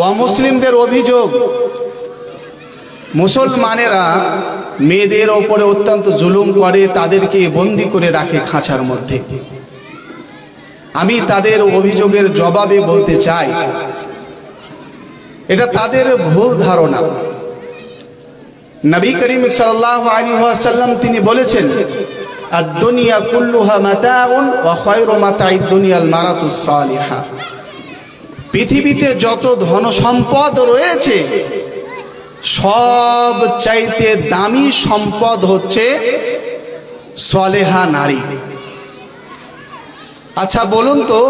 অমুসলিমদের অভিযোগ, মুসলমানেরা মেয়েদের ওপরে অত্যন্ত জুলুম করে, তাদেরকে বন্দি করে রাখে খাঁচার মধ্যে। আমি তাদের অভিযোগের জবাবে বলতে চাই, এটা তাদের ভুল ধারণা। নবী করিম সাল্লাল্লাহু আলাইহি ওয়াসাল্লাম তিনি বলেছেন, আদ-দুনিয়া কুল্লুহা মাতাউন ওয়া খায়রু মাতা'id দুনিয়াল মারাতুস সালিহা। পৃথিবীতে যত ধন সম্পদ রয়েছে সব চাইতে দামি সম্পদ হচ্ছে সলেহা নারী। আচ্ছা বলুন তো,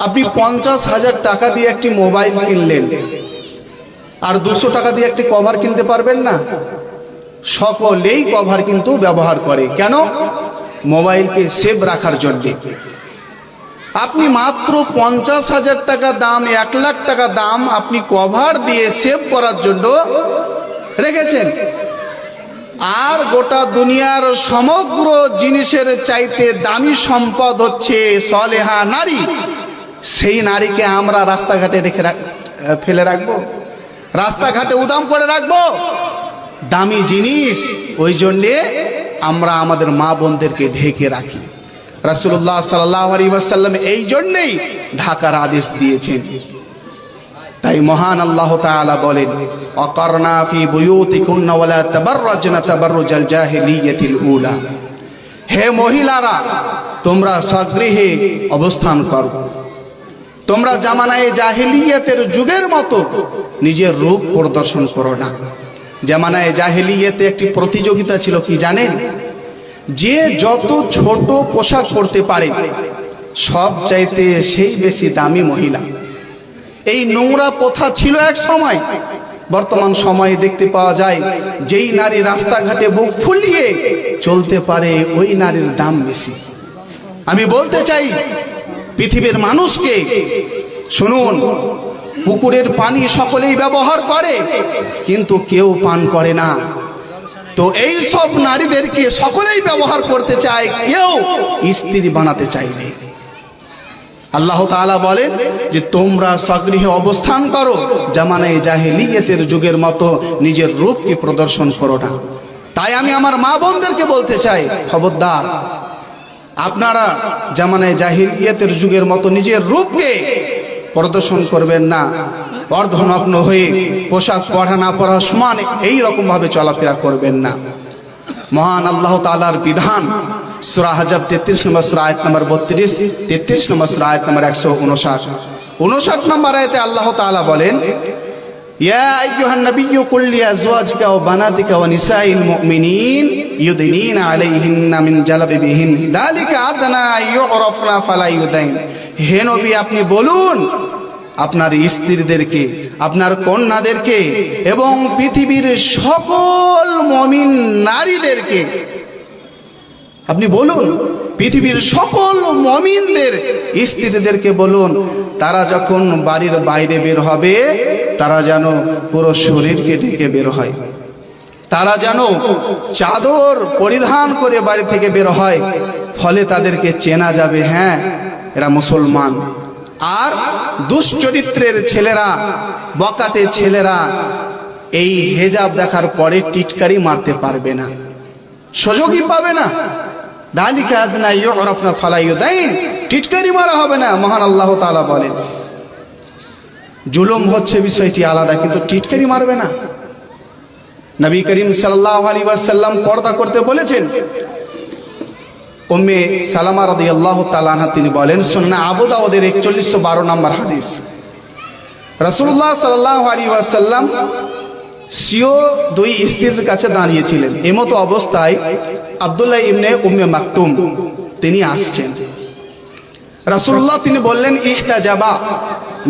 আপনি 50,000 টাকা দিয়ে একটি মোবাইল কিনলেন, আর 200 টাকা দিয়ে একটি কভার কিনতে পারবেন না? সকলেই কভার কিন্তু ব্যবহার করে। কেন? মোবাইলকে সেভ রাখার জন্য। আপনি মাত্র 50,000 টাকা দাম, 1 লাখ টাকা দাম আপনি কভার দিয়ে সেভ করার জন্য রেখেছেন, আর গোটা দুনিয়ার সমগ্র জিনিসের চাইতে দামি সম্পদ হচ্ছে সলেহা নারী। সেই নারীকে আমরা রাস্তাঘাটে ফেলে রাখবো, রাস্তাঘাটে উদাম করে রাখবো? দামি জিনিস, ওই জন্যে আমরা আমাদের মা বোনদেরকে ঢেকে রাখি। রাসূলুল্লাহ সাল্লাল্লাহু আলাইহি ওয়াসাল্লাম এই জন্যই ঢাকার আদেশ দিয়েছেন। তাই মহান আল্লাহ তাআলা বলেন, অকরনা ফি বুয়ুতিকুন্না ওয়ালা তাবাররাজনা তাবাররুজাল জাহিলিয়াতিল উলা। হে মহিলারা, তোমরা স্বগৃহে অবস্থান করো, তোমরা জামানায়ে জাহিলিয়াতের যুগের মতো নিজের রূপ প্রদর্শন করো না। জামানায়ে জাহিলিয়াতে একটি প্রতিযোগিতা ছিল, কি জানেন? যে যত ছোট পোশাক পরতে পারে সব চাইতে সেই বেশি দামি মহিলা। এই নোংরা প্রথা ছিল এক সময়। বর্তমান সময়ে দেখতে পাওয়া যায়, যেই নারী রাস্তাঘাটে বুক ফুলিয়ে চলতে পারে ওই নারীর দাম বেশি। আমি বলতে চাই পৃথিবীর মানুষকে, শুনুন, পুকুরের পানি সকলেই ব্যবহার করে কিন্তু কেউ পান করে না। তো এই সব নারীদেরকে সকলেই ব্যবহার করতে চায়, কেউ স্ত্রী বানাতে চাইলে। আল্লাহ তাআলা বলেন যে তোমরা স্বগৃহে অবস্থান করো, জামানায়ে জাহিলিয়াতের যুগের মতো নিজের রূপকে প্রদর্শন করো না। তাই আমি আমার মা বোনদেরকে বলতে চাই, খবরদার, আপনারা জামানায়ে জাহিলিয়াতের যুগের মতো নিজের রূপকে প্রদর্শন করবেন না। অর্ধনগ্ন হয়ে পোশাক পরা না পরা সমান এই রকম ভাবে চলাফেরা করবেন না। মহান আল্লাহ তাআলার বিধান, সূরা হাজব 33 নম্বর সূরা আয়াত নম্বর 32, 33 নম্বর সূরা আয়াত নম্বর 159 নম্বর আয়াতে আল্লাহ তাআলা বলেন, ইয়া আইয়ুহান নাবিয়্যু কুল লিআজওয়াজিকা ওয়া বানাতিকা ওয়া নিসাইল মুমিনিন ইউদিনিনা আলাইহিন্না মিন জালাবিবিহিন যালিকা আদনা ইউরাফনা ফালা ইউদাইন। হে নবী, আপনি বলুন আপনার স্ত্রীদেরকে, আপনার কন্যাদেরকে এবং পৃথিবীর সকল মুমিন নারীদেরকে, আপনি বলুন পৃথিবীর সকল মুমিনদের স্ত্রীদেরকে বলুন, তারা যখন বাড়ির বাইরে বের হবে তারা যেন পুরো শরীরকে ঢেকে বের হয়, তারা যেন চাদর পরিধান করে বাড়ি থেকে বের হয়, ফলে তাদেরকে চেনা যাবে, হ্যাঁ এরা মুসলমান। আর দুশ্চরিত্রের ছেলেরা, বকাটে ছেলেরা এই হেজাব দেখার পরে টিটকারি মারতে পারবে না, সুযোগই পাবে না। যালিকা আদনা ইউরাফনা ফালা ইউদাইন, টিটকারি মারা হবে না। মহান আল্লাহ তাআলা বলেন, জুলুম হচ্ছে বিষয়টি আলাদা, কিন্তু টিটকারি মারবে না। নবী করিম সাল্লাল্লাহু আলাইহি ওয়াসাল্লাম পর্দা করতে বলেছেন। উম্মে সালামা রাদিয়াল্লাহু তাআলা আনহা তিনি বলেন, সুন্নাহ আবু দাউদের 4112 নম্বর হাদিস, রাসূলুল্লাহ সাল্লাল্লাহু আলাইহি ওয়াসাল্লাম সিও দুই স্ত্রীর কাছে দাঁড়িয়েছিলেন। এমতো অবস্থায় আব্দুল্লাহ ইবনে উম্মে মাকতুম তিনি আসছেন। রাসূলুল্লাহ তিনি বললেন, ইহতাজাবা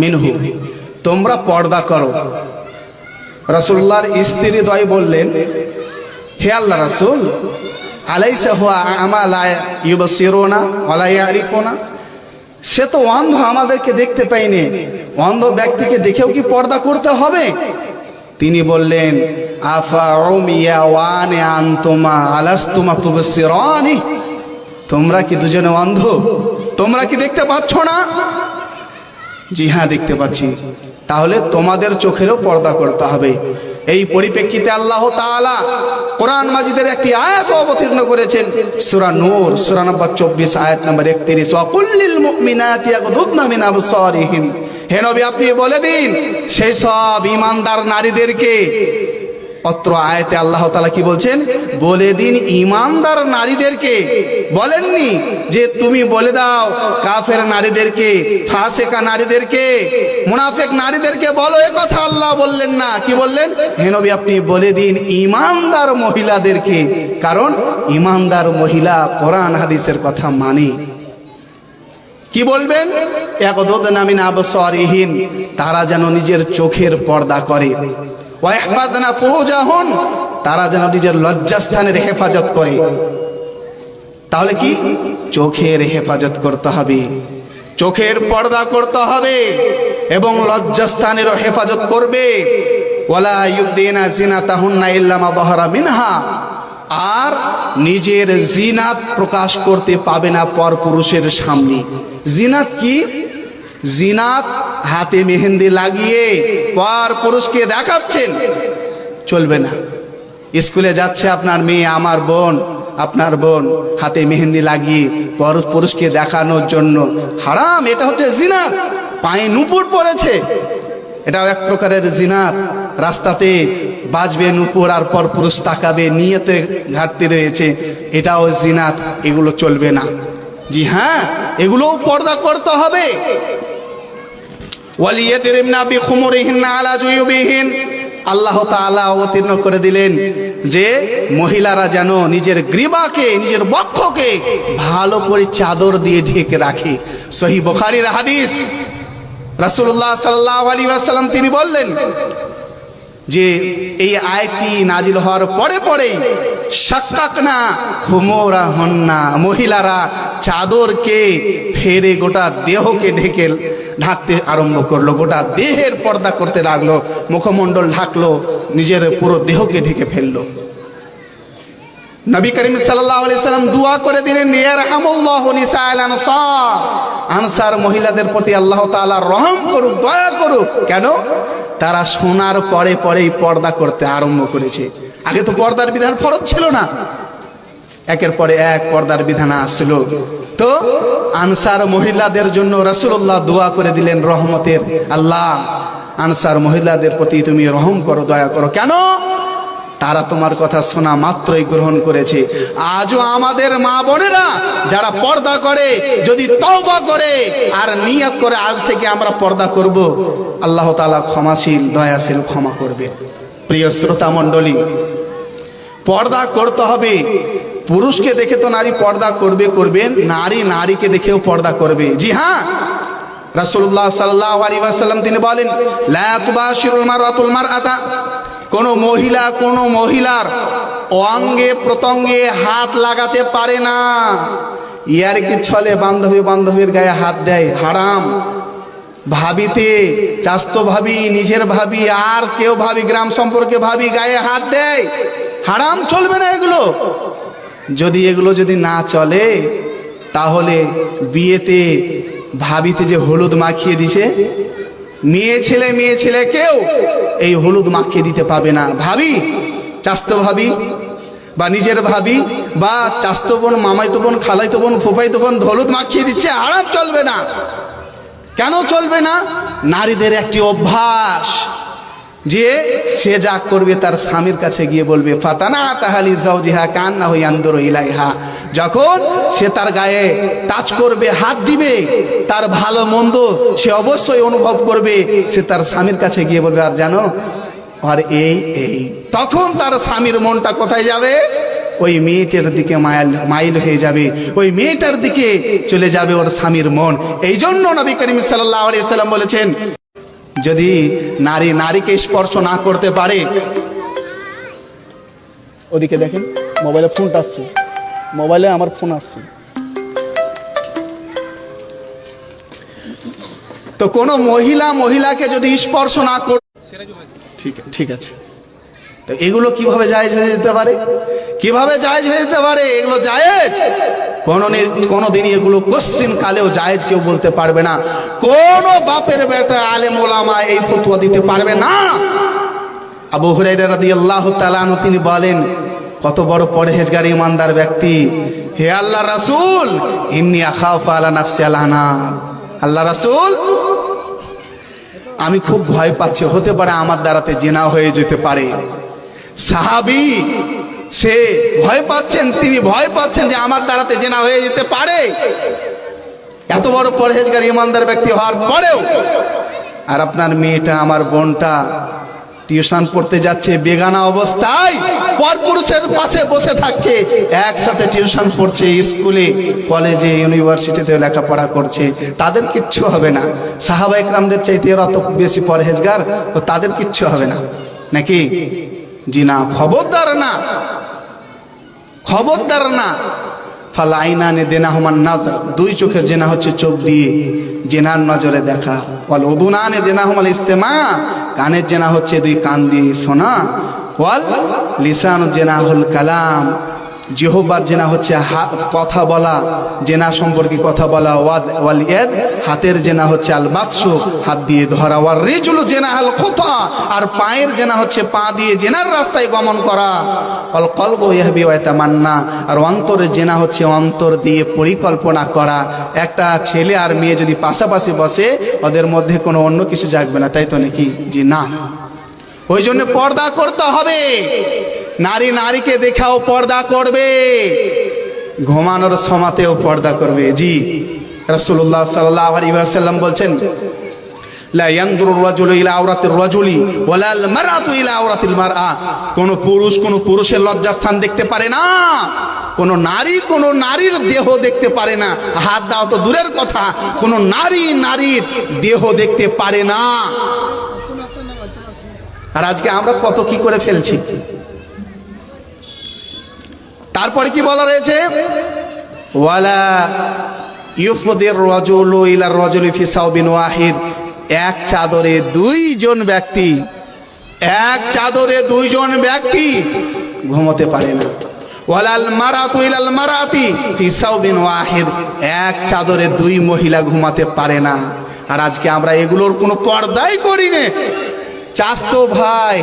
মিনহু, তোমরা পর্দা করো। রাসূলুল্লাহর স্ত্রী দ্বয় বললেন, হে আল্লাহ রাসূল, আলাইসা হুয়া আমা লা ইউবসিরুনা ওয়া লা ইয়ারিফুনা, সে তো অন্ধ, আমাদেরকে দেখতে পায়নি, অন্ধ ব্যক্তিকে দেখেও কি পর্দা করতে হবে? তিনি বললেন, আফা উমিয়া ওয়ানে আনতুমা আলাস্তুমা তুবসিরানি, তোমরা কি দুজনে অন্ধ? তোমরা কি দেখতে পাচ্ছ না? জি হ্যাঁ, দেখতে পাচ্ছি। তাহলে তোমাদের চোখেরও পর্দা করতে হবে। এই পরিপ্রেক্ষিতে আল্লাহ তাআলা কোরআন মাজিদের একটি আয়াত অবতীর্ণ করেছেন, সূরা নূর সূরা নম্বর 24 আয়াত নম্বর 31, ওয়া কুল্লিল মুমিনাতি ইয়াগদুদনা মিন আবসারিহিন। হে নবী, আপনি বলে দিন সেই সব ঈমানদার নারীদেরকে, অত্র আয়াতে আল্লাহ তাআলা কি বলছেন? বলে দিন ঈমানদার নারীদেরকে, বলেননি যে তুমি বলে দাও কাফের নারীদেরকে, ফাসিকা নারীদেরকে, মুনাফিক নারীদেরকে বলো, এ কথা আল্লাহ বললেন না। কি বললেন? হে নবী, আপনি বলে দিন ঈমানদার মহিলাদেরকে, কারণ ঈমানদার মহিলা কোরআন হাদিসের কথা মানে। কি বলবেন? ইয়াগদুদনা মিন আবসারিহিন, তারা যেন নিজের চোখের পর্দা করে। ওয়াহফাযনা ফুরুজাহুন, তারা যেন নিজের লজ্জাস্থানের হেফাজত করে। তাহলে কি? চোখের হেফাজত করতে হবে, চোখের পর্দা করতে হবে এবং লজ্জাস্থানেরও হেফাজত করবে। ওয়ালা ইউবদিনা জিনাতাহুন্না ইল্লা মা যাহারা মিনহা, আর নিজের জিনাত প্রকাশ করতে পাবে না পরপুরুষের সামনে। জিনাত কি? জিনাত হাতে মেহেন্দি লাগিয়ে পর পুরুষকে দেখাচ্ছেন, চলবে না। স্কুলে যাচ্ছে আপনার মেয়ে, আমার বোন, আপনার বোন হাতে মেহেন্দি লাগিয়ে পর পুরুষকে দেখানোর জন্য, হারাম। এটা হচ্ছে জিনাত। পায়ে নুপুর পড়েছে, এটাও এক প্রকারের জিনাত। রাস্তাতে বাজবে নুপুর আর পর পুরুষ তাকাবে, নিয়তে ঘাটতি রয়েছে, এটাও জিনাত। এগুলো চলবে না। জি হ্যাঁ, এগুলোও পর্দা করতে হবে। ওয়ালিয়াদরিবনা বিখুমুরিহিন্না আলা জুয়ুবিহিন, আল্লাহ তাআলা অবতীর্ণ করে দিলেন যে মহিলারা যেন নিজের গ্রীবাকে, নিজের বক্ষকে ভালো করে চাদর দিয়ে ঢেকে রাখে। সহিহ বুখারীর হাদিস, রাসূলুল্লাহ সাল্লাল্লাহু আলাইহি ওয়াসাল্লাম তিনি বললেন যে এই আয়াতটি নাজিল হওয়ার পরে পরেই শাক্কাকনা খুমুরাহুন্না, মহিলারা চাদরকে ফেরে গোটা দেহকে ঢাকতে আরম্ভ করলো, গোটা দেহের পর্দা করতে লাগলো, মুখমণ্ডল ঢাকলো, নিজের পুরো দেহকে ঢেকে ফেললো। নবী করিম সাল্লাল্লাহু আলাইহি সাল্লাম দোয়া করে দিলেন, ইয়ারহামুল্লাহু নিসাআল আনসার, আনসার মহিলাদের প্রতি আল্লাহ তাআলা রহম করুক, দয়া করুক। কেন? তারা শোনার পরে পরেই পর্দা করতে আরম্ভ করেছে। আগে তো পর্দার বিধান ফরজ ছিল না, একের পরে এক পর্দার বিধান আসলো। তো আনসার মহিলাদের জন্য রাসূলুল্লাহ দোয়া করে দিলেন রহমতের, আল্লাহ আনসার মহিলাদের প্রতি তুমি রহম করো, দয়া করো। কেন? তারা তোমার কথা শোনা মাত্রই গ্রহণ করেছে। আজও আমাদের মা বোনেরা যারা পর্দা করে, যদি তওবা করে আর নিয়ত করে আজ থেকে আমরা পর্দা করব, আল্লাহ তাআলা ক্ষমাশীল, দয়াশীল, ক্ষমা করবে। প্রিয় শ্রোতা মণ্ডলী, পর্দা করতে হবে। পুরুষকে দেখে তো নারী পর্দা করবে, নারী নারীকে দেখেও পর্দা করবে। জি হ্যাঁ, রাসূলুল্লাহ সাল্লাল্লাহু আলাইহি ওয়াসাল্লাম তিনি বলেন, লা তুবাশিরুল মারআতুল মারআতা, কোন মহিলা কোন মহিলার অঙ্গে প্রত্যঙ্গে হাত লাগাতে পারে না। ইয়ার কি ছলে বান্ধবীর গায়ে হাত দেয়, হারাম। ভাবিতে, চাস্তো ভাবি, নিজের ভাবি, আর কেউ ভাবি, গ্রাম সম্পর্কে ভাবি গায়ে হাত দেয়, হারাম, চলবে না এগুলো। এগুলো যদি না চলে, তাহলে বিয়েতে ভাবিতে যে হলুদ মাখিয়ে দিছে, মেয়ে ছেলে কেউ এই হলুদ মাখিয়ে দিতে পাবে না। ভাবি, চাস্তো ভাবি বা নিজের ভাবি বা চাস্তো বোন, মামাইতো বোন, খালাইতো বোন, ফুফাইতো বোন হলুদ মাখিয়ে দিচ্ছে, হারাম, চলবে না। কেন চলবে না? নারীদের একটি অভ্যাস যে সে যা করবে তার স্বামীর কাছে গিয়ে বলবে, ফাতানা তাহালি জাওজিহা কান্নাহু ইয়ানদুরু ইলাইহা, যখন সে তার গায়ে টাচ করবে, হাত দিবে, তার ভালো মন্দ সে অবশ্যই অনুভব করবে। সে তার স্বামীর কাছে গিয়ে বলবে, আর জানো আর এই, তখন তার স্বামীর মনটা কোথায় যাবে? ওই মেয়েটার দিকে মাইল হয়ে যাবে, ওই মেয়েটার দিকে চলে যাবে ওর স্বামীর মন। এই জন্য নবী করিম সাল্লাল্লাহু আলাইহি সাল্লাম বলেছেন, যদি নারী নারীকে স্পর্শ না করতে পারে, ওদিকে দেখেন, মোবাইলে ফোনটা আসছে, মোবাইলে আমার ফোন আসছে, তো কোনো মহিলাকে যদি স্পর্শ না করে, ঠিক আছে, তো এগুলো কিভাবে জায়েজ হয়ে যেতে পারে? কিভাবে জায়েজ হয়ে যেতে পারে? এগুলো জায়েজ কোনদিনই এগুলো কোশ্চিন কালেও জায়েজ কেউ বলতে পারবে না। কোন বাপের বেটা আলেম ওলামা এই ফতোয়া দিতে পারবে না। আবু হুরায়রা রাদিয়াল্লাহু তাআলা আনহু তিনি বলেন, কত বড় পরহেজগার ইমানদার ব্যক্তি, হে আল্লাহ রাসূল, ইন্নী আখাফু আলা নাফসি আল-আনা। আল্লাহ রাসূল, আমি খুব ভয় পাচ্ছি, হতে পারে আমার দ্বারাতে জিনা হয়ে যেতে পারে। সাহাবী সে ভয় পাচ্ছেন, তিনি ভয় পাচ্ছেন যে আমার দ্বারাতে জিনা হয়ে যেতে পারে। এত বড় পরহেজগার ইমানদার ব্যক্তি হওয়ার পরেও, আর আপনার মেয়েটা, আমার বোনটা টিউশন পড়তে যাচ্ছে বেগানা অবস্থায়, পরপুরুষের পাশে বসে থাকছে, একসাথে টিউশন পড়ছে, স্কুলে কলেজে ইউনিভার্সিটিতে লেখাপড়া করছে, তাদের কিচ্ছু হবে না। সাহাবা ইকরামদের চাইতে এরা অত বেশি পরহেজগার, তো তাদের কিচ্ছু হবে না নাকি? জি না, খবরদার না, খবরদার না। ফাল আইনানে দেনাহুমান নাজর, দুই চোখের জেনা হচ্ছে চোখ দিয়ে জেনার নজরে দেখা। ওয়াল উদুনানে দেনাহুমাল ইস্তেমা, কানের জেনা হচ্ছে দুই কান দিয়ে শোনা। ওয়াল লিসানু জেনাহুল কালাম, জিহ্বার জেনা হচ্ছে কথা বলা, জেনা সম্পর্কে কথা বলা। ওয়াল ইয়াদ, হাতের জেনা হচ্ছে আল বাতসু, হাত দিয়ে ধরা। ওয়াল রিজলু জেনাহুল খুতা, আর পায়ের জেনা হচ্ছে পা দিয়ে জেনার রাস্তায় গমন করা। ওয়াল কলবু ইয়াহবি ওয়া ইয়াতামান্না, আর অন্তরের জেনা হচ্ছে অন্তর দিয়ে পরিকল্পনা করা। একটা ছেলে আর মেয়ে যদি পাশাপাশি বসে, ওদের মধ্যে কোনো অন্য কিছু জাগবে না, তাই তো নাকি? জি না। ওই জন্য পর্দা করতে হবে। নারী নারীকে দেখাও পর্দা করবে, ঘুমানোর সময়তেও পর্দা করবে। জি, রাসূলুল্লাহ সাল্লাল্লাহু আলাইহি ওয়াসাল্লাম বলছেন, লা ইয়ানদুরুর রাজুলু ইলা আওরাতির রাজুলি ওয়ালাল মারআতু ইলা আওরাতিল মারআ, কোন পুরুষ কোন পুরুষের লজ্জাস্থান দেখতে পারে না, কোন নারী কোন নারীর দেহ দেখতে পারে না। হাত দাও তো দূরের কথা, কোন নারী নারীর দেহ দেখতে পারে না। আর আজকে আমরা কত কি করে ফেলছি। তারপরে কি বলা রয়েছে? ওয়ালা ইউফদির রাজুলু ইলা রাজুলি ফি সাওবিন ওয়াহিদ, এক চাদরে দুইজন ব্যক্তি, এক চাদরে দুইজন ব্যক্তি ঘুমোতে পারে না। ওয়ালাল মারাতু ইলাল মারাতি ফি সাওবিন ওয়াহিদ, এক চাদরে দুই মহিলা ঘুমাতে পারে না। আর আজকে আমরা এগুলোর কোনো পর্দাই করি না। চাস্তো ভাই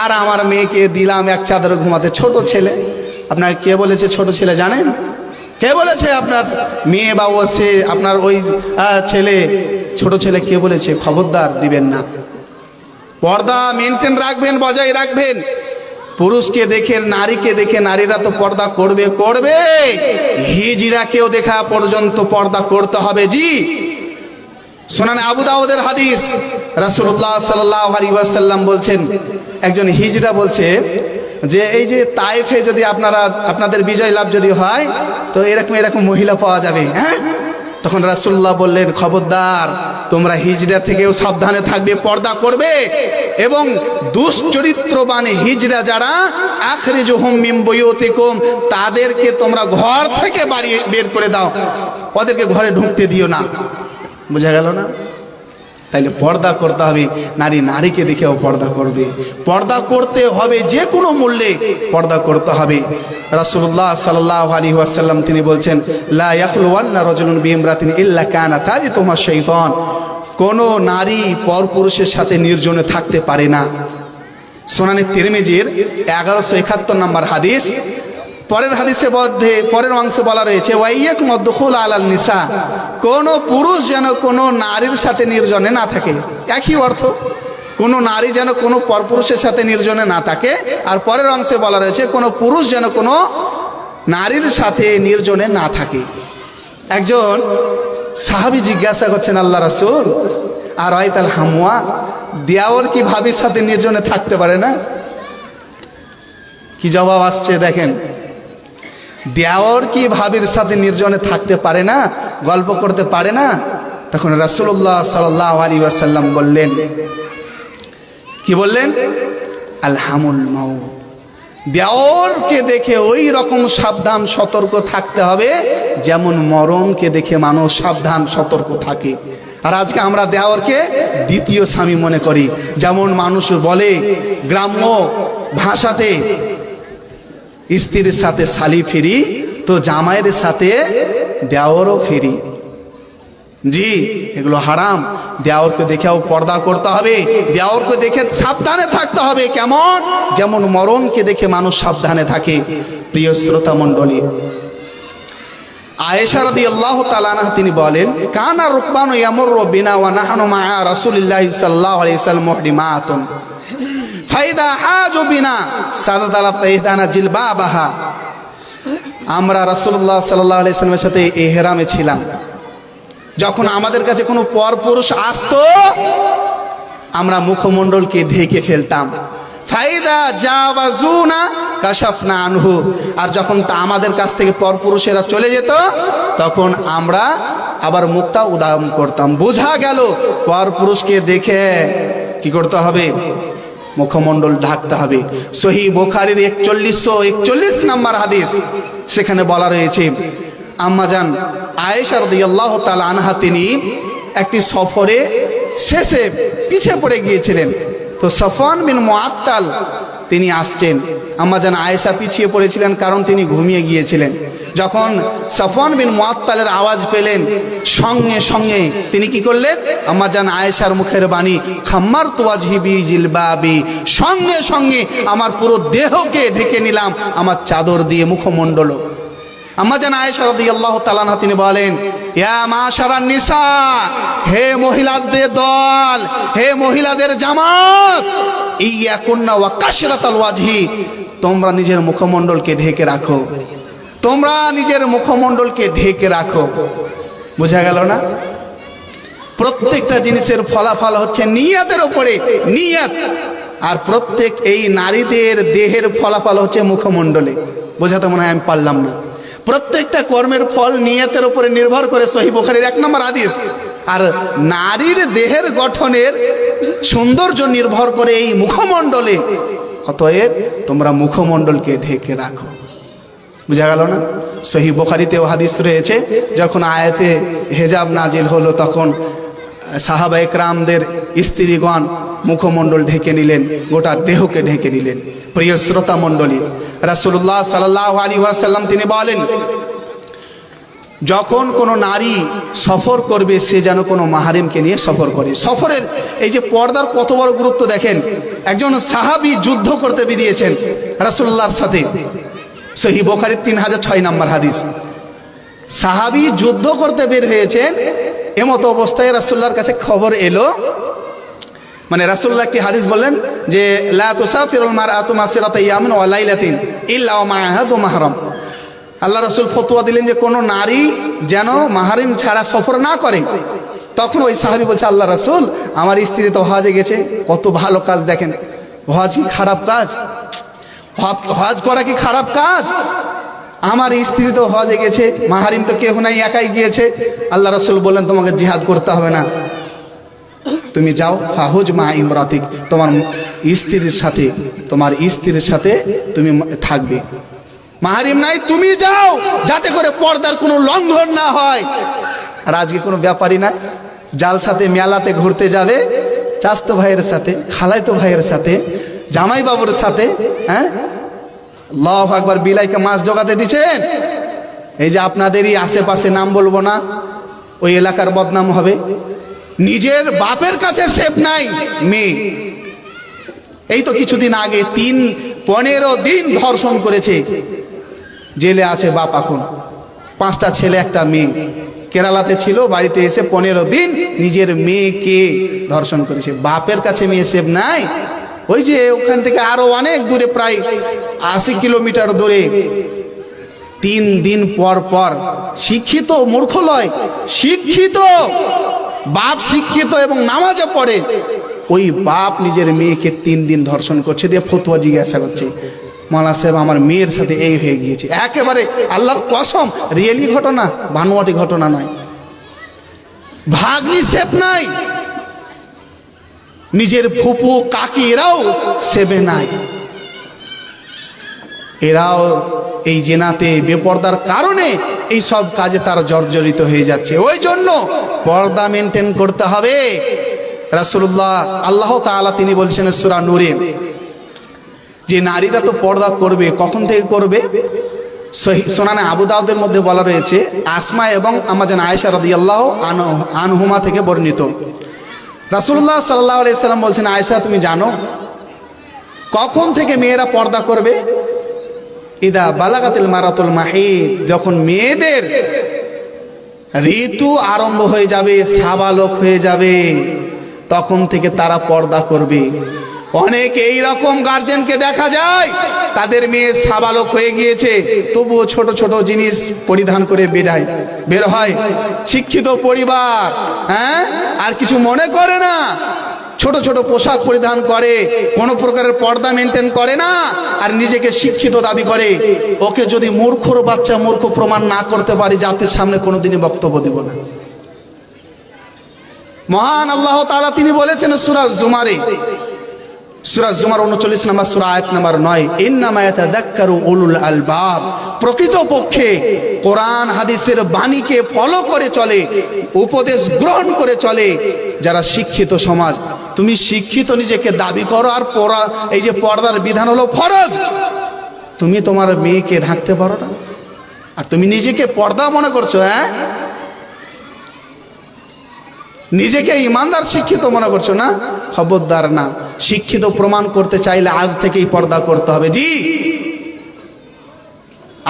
আর আমার মেয়েকে দিলাম এক চাদরে ঘুমাতে, ছোট ছেলে। আপনাকে কে বলেছে ছোট ছেলে জানেন? কে বলেছে আপনার মেয়ে বা ও সে আপনার ওই ছেলে ছোট ছেলে? কে বলেছে? খবরদার দিবেন না। পর্দা মেনটেন রাখবেন, বজায় রাখবেন। পুরুষকে দেখে নারীকে দেখে নারীরা তো পর্দা করবে করবে, হিজড়াকেও দেখা পর্যন্ত পর্দা করতে হবে। জি, সুনানে আবু দাউদের হাদিস, রাসূলুল্লাহ সাল্লাল্লাহু আলাইহি ওয়াসাল্লাম বলছেন, একজন হিজড়া বলছে যে এই যে তায়েফে যদি আপনাদের বিজয় লাভ যদি হয়, তো এরকম এরকম মহিলা পাওয়া যাবে। হ্যাঁ, তখন রাসূলুল্লাহ বললেন, খবরদার, তোমরা হিজড়া থেকেও সাবধানে থাকবে, পর্দা করবে, এবং দুশ্চরিত্রবান হিজড়া যারা, আখরিজুহুম মিন বুয়ুতিকুম, তাদেরকে তোমরা ঘর থেকে বের করে দাও, ওদেরকে ঘরে ঢুকতে দিও না। বোঝা গেল না? তাইলে পর্দা করতে হবে। নারী নারীকে দেখেও পর্দা করবে, পর্দা করতে হবে, যে কোনো মূল্যে পর্দা করতে হবে। রাসূলুল্লাহ সাল্লাল্লাহু আলাইহি ওয়াসাল্লাম তিনি বলছেন, লা ইয়াখলুওয়ান্না রাজুলুন বিইমরাতিন ইল্লা কানা তারিতুহা শাইতান, কোন নারী পরপুরুষের সাথে নির্জনে থাকতে পারে না। সুনানে তিরমিজির 1171 নম্বর হাদিস। পরের হাদিসে মধ্যে পরের অংশে বলা রয়েছে, ওয়াইয়াকুম আদ-দুখুল আলান নিসা, কোন পুরুষ যেন কোন নারীর সাথে নির্জনে না থাকে। একই অর্থ, কোন নারী যেন কোন পরপুরুষের সাথে নির্জনে না থাকে। আর পরের অংশে বলা রয়েছে, কোন পুরুষ যেন কোন নারীর সাথে নির্জনে না থাকে। একজন সাহাবী জিজ্ঞাসা করছেন, আল্লাহ রাসূল, আর আইতাল হামওয়া, দেওর কি ভাবির সাথে নির্জনে থাকতে পারে না? কি জবাব আসছে দেখেন, দেওর কি ভাবির সাথে নির্জনে থাকতে পারে না, গল্প করতে পারে না? তখন রাসূলুল্লাহ সাল্লাল্লাহু আলাইহি ওয়াসাল্লাম বললেন, কি বললেন? আলহামুল মাউত, দেওরকে দেখে ওই রকম সাবধান সতর্ক থাকতে হবে যেমন মরণকে দেখে মানুষ সাবধান সতর্ক থাকে। আর আজকে আমরা দেওরকে দ্বিতীয় স্বামী মনে করি। যেমন মানুষ বলে, গ্রাম্য ভাষাতে স্ত্রীর সাথে শালি ফিরি, তো জামাইয়ের সাথে দেওরও ফিরি। জি, এগুলো হারাম। দেওরকে দেখেও পর্দা করতে হবে, দেওরকে দেখে সাবধানে থাকতে হবে। কেমন? যেমন মরণকে দেখে মানুষ সাবধানে থাকে। প্রিয় শ্রোতা মণ্ডলী, আয়েশা রাদিয়াল্লাহু তাআলা আনহা তিনি বলেন, কানা রুকবানু ইয়ামুরু বিনা ওয়া নাহনু মা'a রাসূলিল্লাহি সাল্লাল্লাহু আলাইহি ওয়াসাল্লাম মুহরিমাতুন ফাইদা হাজু বিনা সাদাদালাত ইহদানা জিলবাবাহা। আমরা রাসূলুল্লাহ সাল্লাল্লাহু আলাইহি ওয়াসাল্লামের সাথে ইহরামে ছিলাম। যখন আমাদের কাছে কোনো পরপুরুষ আসতো, আমরা মুখমণ্ডলকে ঢেকে ফেলতাম। ফাইদা জাওয়াজুনা কাশাফনা আনহু। আর যখন তা আমাদের কাছ থেকে পরপুরুষেরা চলে যেত, তখন আমরা আবার মুখটা উদাম করতাম। বোঝা গেল পরপুরুষকে দেখে কি করতে হবে? মুখমণ্ডল ঢাকতে হবে। সহিহ বুখারীর 4141 নম্বর হাদিস, সেখানে বলা রয়েছে, আম্মাজান আয়েশা রাদিয়াল্লাহু তাআলা আনহা তিনি একটি সফরে শেষে পিছিয়ে পড়ে গিয়েছিলেন। তো সফওয়ান বিন মুআত্তাল তিনি আসছেন। আম্মাজান আয়েশা পিছিয়ে পড়েছিলেন কারণ তিনি ঘুমিয়ে গিয়েছিলেন। যখন সফওয়ান বিন মুআত্তালের আওয়াজ পেলেন, সঙ্গে সঙ্গে তিনি কি করলেন? আম্মাজান আয়েশার মুখের বাণী, খাম্মারতু ওয়াজহি বিজিলবাবি, সঙ্গে সঙ্গে আমার পুরো দেহকে ঢেকে নিলাম আমার চাদর দিয়ে, মুখমণ্ডল। আম্মাজান আয়েশা রাদিয়াল্লাহু তাআলা আনহা তিনি বলেন, ইয়া মাশারান নিসা, হে মহিলাদের দল, হে মহিলাদের জামাত, ইয়াকুন্না ওয়া কাশরাতাল ওয়াজহি, তোমরা নিজের মুখমণ্ডলকে ঢেকে রাখো, তোমরা নিজের মুখমণ্ডলকে ঢেকে রাখো। বোঝা গেল না? প্রত্যেকটা জিনিসের ফলাফল হচ্ছে নিয়তের উপরে, নিয়ত। আর প্রত্যেক এই নারীদের দেহের ফলাফল হচ্ছে মুখমণ্ডলে। বোঝাতে মনে হয় আমি পারলাম না। প্রত্যেকটা কর্মের ফল নিয়তের উপরে নির্ভর করে। সহিহ বুখারীর 1 নম্বর হাদিস। আর নারীর দেহের গঠনের সৌন্দর্য নির্ভর করে এই মুখমণ্ডলে। অতএব তোমরা মুখমণ্ডলকে ঢেকে রাখো। বুঝা গেল না? সহিহ বুখারীতেও হাদিস রয়েছে, যখন আয়াতে হেজাব নাজিল হলো, তখন সাহাবা একরামদের স্ত্রীগণ মুখমণ্ডল ঢেকে নিলেন, গোটা দেহকে ঢেকে নিলেন। প্রিয় শ্রোতা মণ্ডলী, রাসূলুল্লাহ সাল্লাল্লাহু আলাইহি ওয়াসাল্লাম তিনি বলেন, যখন কোনো নারী সফর করবে, সে যেন কোনো মাহারিমকে নিয়ে সফর করে। সফরের এই যে পর্দার কত বড় গুরুত্ব দেখেন। একজন সাহাবী যুদ্ধ করতে বেরিয়েছেন রাসূলুল্লাহর সাথে। সহিহ বুখারীর 3006 নম্বর হাদিস। সাহাবী যুদ্ধ করতে বের হয়েছেন, এমতো অবস্থায় রাসূলুল্লাহর কাছে খবর এলো, মানে রাসূলুল্লাহ একটি হাদিস বললেন যে, লা তুসাফিরুল মারআতু মাসিরাতা ইয়ামিন ওয়া লাইলাতিন ইল্লা ওয়া মা'আহা যু মাহরাম। আল্লাহ রাসূল ফতোয়া দিলেন যে কোনো নারী যেন মাহরিম ছাড়া সফর না করে। তখন ওই সাহাবী বলছে, আল্লাহ রাসূল, আমার স্ত্রী তো হজে গেছে। কত ভালো কাজ দেখেন। হজ কি খারাপ কাজ? হজ করা কি খারাপ কাজ? আমার স্ত্রী তো হজে গেছে, মাহরিম তো কেউ নাই, একাই গিয়েছে। আল্লাহ রাসূল বললেন, তোমাকে জিহাদ করতে হবে না, তুমি যাও, ফাহুজ মা ইমরাতিক, তোমার স্ত্রীর সাথে তুমি থাকবে। মাহরিম নাই, তুমি যাও, যাতে করে পর্দার কোনো লঙ্ঘন না হয়। আর আজকে কোনো ব্যাপারই না, জালসাতে মেলাতে ঘুরতে যাবে, চাচতো ভাইয়ের সাথে, খালাইতো ভাইয়ের সাথে, জামাই বাবুর সাথে। হ্যাঁ, আল্লাহু আকবার, বিলাইকে মাছ জোগাতে দিচ্ছেন। এই যে আপনাদেরই আশেপাশে, নাম বলবো না, ওই এলাকার বদনাম হবে। নিজের বাপের কাছে সেফ নাই মেয়ে। এই তো কিছুদিন আগে 15 দিন ধর্ষণ করেছে, জেলে আছে বাপ। এখন 5টা ছেলে, 1টা মেয়ে। কেরালাতে ছিল, বাড়িতে এসে 15 দিন নিজের মেয়েকে ধর্ষণ করেছে। বাপের কাছে মেয়ে সেফ নাই। ওই যে ওখান থেকে আরো অনেক দূরে, প্রায় 80 কিলোমিটার দূরে, 3 দিন পর পর শিক্ষিত, মূর্খ লয়, শিক্ষিত বাপ, শিক্ষিত এবং নামাজে পড়ে, ওই বাপ নিজের মেয়েকে 3 দিন ধর্ষণ করছে। দিয়ে ফতোয়া জিজ্ঞাসা করছে, মাওলানা সাহেব, আমার মেয়ের সাথে এই হয়ে গিয়েছে। একেবারে আল্লাহর কসম, রিয়েলি ঘটনা, বানোয়াটি ঘটনা নয়। ভাগ্নি সেফ নাই, নিজের ফুপু কাকি এরাও সেবে নাই। এরাও এই জেনাতে, বেপর্দার কারণে এই সব কাজে তারা জর্জরিত হয়ে যাচ্ছে। ওই জন্য পর্দা মেনটেন করতে হবে। রাসূলুল্লাহ, আল্লাহ তাআলা তিনি বলছেন সূরা নূরে যে নারীরা তো পর্দা করবে, কখন থেকে করবে? সুনানে আবু দাউদের মধ্যে বলা রয়েছে, আসমা এবং আম্মাজান আয়েশা রাদিয়াল্লাহু আনহুমা থেকে বর্ণিত। রাসূলুল্লাহ সাল্লাল্লাহু আলাইহি সাল্লাম বলছেন, আয়েশা তুমি জানো কখন থেকে মেয়েরা পর্দা করবে? ইদা বালাগাতিল মারাতুল মাহিদ, যখন মেয়েদের ঋতু আরম্ভ হয়ে যাবে, সাবালক হয়ে যাবে, তখন থেকে তারা পর্দা করবে। অনেক এই রকম গার্জেনকে দেখা যায়, তাদের মেয়ে সাবালক হয়ে গিয়েছে, তবুও ছোট ছোট জিনিস পরিধান করে বের হয়। শিক্ষিত পরিবার, হ্যাঁ, আর কিছু মনে করে না, ছোট ছোট পোশাক পরিধান করে, কোনো প্রকারের পর্দা মেনটেন করে না, আর নিজেকে শিক্ষিত দাবি করে। ওকে যদি মূর্খর বাচ্চা মূর্খ প্রমাণ না করতে পারি, জাতির সামনে কোনোদিনই বক্তব্য দেব না। মহান আল্লাহ তাআলা তিনি বলেছেন সূরা জুমারে, সূরা জুমার 39 নম্বর সূরা আয়াত নম্বর 9, ইন্নামা ইয়াতাযাক্কারু উলুল আলবাব, প্রকৃতপক্ষে কোরআন হাদিসের বাণীকে ফলো করে চলে, উপদেশ গ্রহণ করে চলে যারা শিক্ষিত সমাজ। তুমি শিক্ষিত নিজেকে দাবি করো, আর এই যে পর্দার বিধান হলো ফরজ, তুমি তোমার মেয়েকে ঢাকতে পারো না, আর তুমি নিজেকে পর্দা মনে করছো। হ্যাঁ, নিজেকে ইমানদার শিক্ষিত মনে করছো না? খবরদার না। শিক্ষিত প্রমাণ করতে চাইলে আজ থেকেই পর্দা করতে হবে। জি,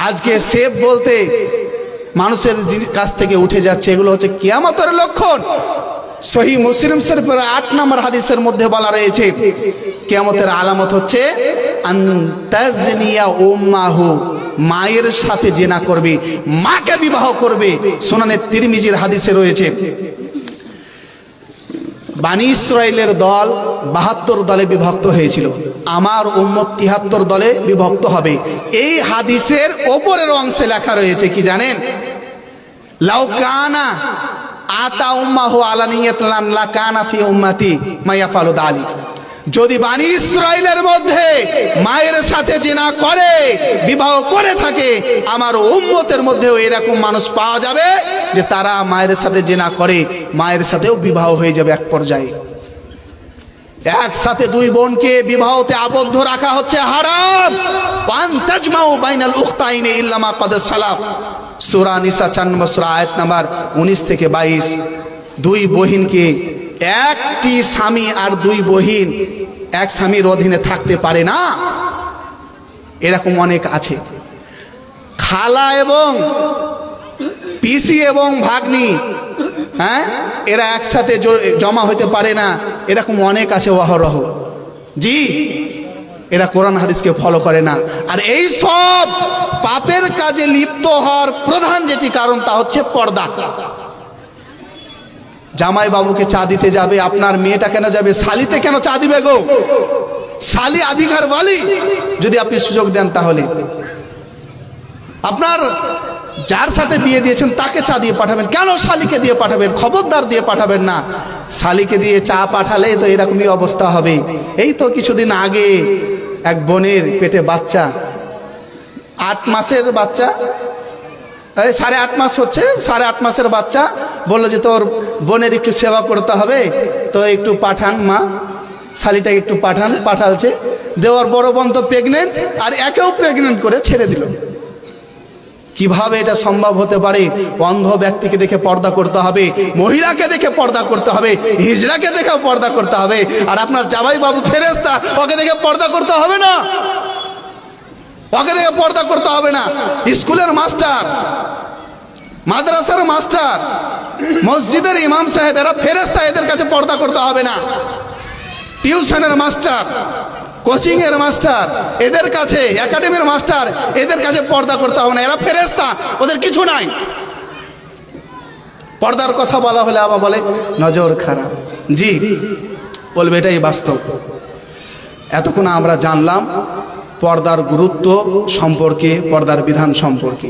আজকে সেফ বলতে মানুষের কাছ থেকে উঠে যাচ্ছে, এগুলো হচ্ছে কিয়ামতের লক্ষণ। সহিহ মুসলিম শরীফের 8 নম্বর হাদিসের মধ্যে বলা রয়েছে, কিয়ামতের আলামত হচ্ছে আনতাজনিয়া উম্মাহু, মায়ের সাথে জিনা করবে, মাকে বিবাহ করবে। সুনানে তিরমিজির হাদিসে রয়েছে, বানি ইসরাইলের দল 72 দলে বিভক্ত হয়েছিল, আমার উম্মত 73 দলে বিভক্ত হবে। এই হাদিসের ওপরের অংশে লেখা রয়েছে কি জানেন? লাউ কানা আতা উম্মাহু আলানিয়াতান লা কানা ফি উম্মতি মা ইয়াফালু যালিক, যদি বানি ইসরাইলের মধ্যে মায়ের সাথে জিনা করে, বিবাহ করে থাকে, আমার উম্মতের মধ্যেও এরকম মানুষ পাওয়া যাবে যে তারা মায়ের সাথে জিনা করে, মায়ের সাথেও বিবাহ হয়ে যাবে এক পর্যায়ে। একসাথে দুই বোনকে বিবাহতে আবদ্ধ রাখা হচ্ছে হারাম। ওয়ান তাজমাউ বাইনাল উখতাইনি ইল্লা মা ক্বাদ সালাফ, সূরা নিসা 4 নম্বর সূরা আয়াত নাম্বার 19 থেকে 22। দুই বহিনকে, একটি স্বামী আর দুই বহিন এক স্বামীর অধীনে থাকতে পারে না, এরকম অনেক আছে। খালা এবং পিসি এবং ভাগ্নি, হ্যাঁ, এরা একসাথে জমা হতে পারে না, এরকম অনেক আছে অহরহ। জি, এরা কোরআন হাদিসকে ফলো করে না। আর এই সব পাপের কাজে লিপ্ত হওয়ার প্রধান যেটি কারণ, তা হচ্ছে পর্দা। জামাই বাবুকে চা দিতে যাবে, আপনার মেয়েটা কেন যাবে? শালিতে কেন চা দিবে গো? শালি অধিকার বলি, যদি আপনি সুযোগ দেন তাহলে আপনার যার সাথে বিয়ে দিয়েছেন তাকে চা দিয়ে পাঠাবেন, কেন শালিকে দিয়ে পাঠাবেন? খবরদার দিয়ে পাঠাবেন না। শালিকে দিয়ে চা পাঠালে তো এরকমই অবস্থা হবে। এই তো কিছুদিন আগে এক বোনের পেটে বাচ্চা, 8 মাসের বাচ্চা, 8.5 মাস হচ্ছে, 8.5 মাসের বাচ্চা। বললো যে তোর বোনের একটু সেবা করতে হবে, তো একটু পাঠান মা, শালিটাকে একটু পাঠান। পাঠালছে, দেওয়ার বড় বোন তো প্রেগনেন্ট, আর একেও প্রেগনেন্ট করে ছেড়ে দিল। কিভাবে এটা সম্ভব হতে পারে? অন্ধ ব্যক্তিকে দেখে পর্দা করতে হবে, মহিলাকে দেখে পর্দা করতে হবে, হিজড়াকে দেখে পর্দা করতে হবে। আর আপনার জামাই বাবু ফেরেশতা, ওকে দেখে পর্দা করতে হবে না, ওকে দেখে পর্দা করতে হবে না। স্কুলের মাস্টার, মাদ্রাসার মাস্টার, মসজিদের ইমাম সাহেব, এরা ফেরেশতা, এদের কাছে পর্দা করতে হবে না। টিউশনের মাস্টার, কোচিং এর মাস্টার, এদের কাছে, একাডেমির মাস্টার, এদের কাছে পর্দা করতে হবে না, এরা ফেরেশতা, ওদের কিছু নাই। পর্দার কথা বলা হলে আবার বলে নজর খারাপ। জি, বলবে এটাই বাস্তব। এতক্ষণ আমরা জানলাম পর্দার গুরুত্ব সম্পর্কে, পর্দার বিধান সম্পর্কে।